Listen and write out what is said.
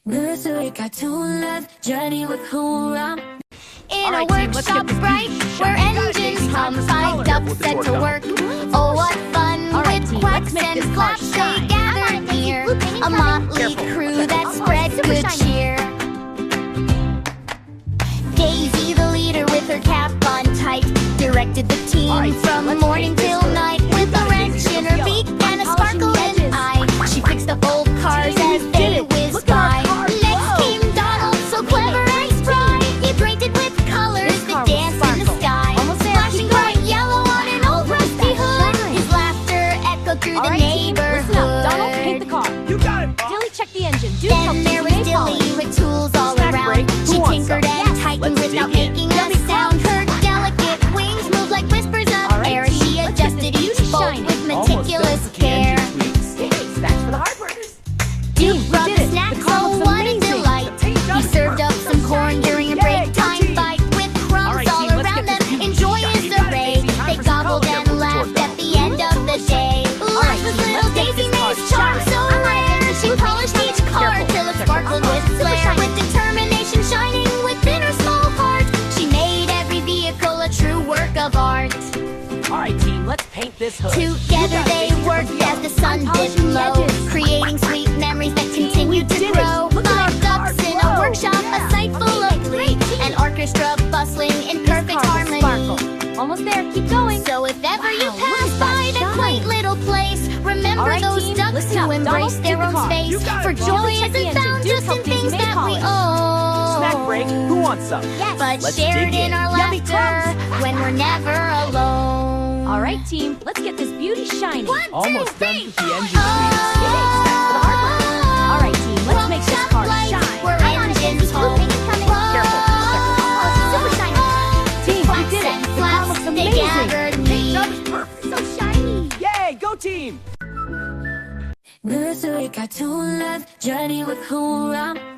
Nursery cartoon love, journey with who I'm. In a workshop bright, where engines hum, five ducks set to work. Oh, what fun! With quacks and flaps they gather near, a motley crew that spreads good cheer. Daisy, the leader, with her cap on tight, directed the team from morning till night. With a wrench in her beak and a sparkle in her eye, she fixed up old cars as they whizzed by. Next came Donald, so clever and spry. He painted with colors that danced in the sky, flashing bright yellow on an old rusty hood. His laughter echoed through the neighborhood. Listen up, Donald, paint the car. You got it, Bob. Dilly, check the engine. Then there was Dilly with tools all around. She tinkered and tightened without making a sound. Her delicate wings moved like whispers of air. She adjusted each bolt with meticulous care. Snacks for the hard workers. Duke brought the snacks, oh what a delight. He served up some corn during a break time fight. With crumbs all around them in joyous array, they gobbled and laughed at the end of the day. Life was little Daisy May's charm so rare. She polished each car till it sparkled with flair. With determination shining within her small heart, she made every vehicle a true work of art. Alright team, let's paint this hood. Together they worked as the sun dipped low, creating sweet memories that continued to grow. Five ducks in a workshop, a sight full of glee, an orchestra bustling in perfect harmony. Almost there, keep going. So if ever you pass by that quaint little place, remember those ducks who embrace their own space. For joy isn't found just in things that we own, Snack break, who wants some? but Let's shared dig in our Yummy laughter when we're never alone. All right, team, let's get this beauty shining. Almost done with the engine sweeps. All right, team, let's make this car shine. Where engines home. Super shiny. Team, you did it. The car looks They amazing. gathered me. That was perfect. So shiny. Yay, go team! Nursery cartoon love, journey with who I'm.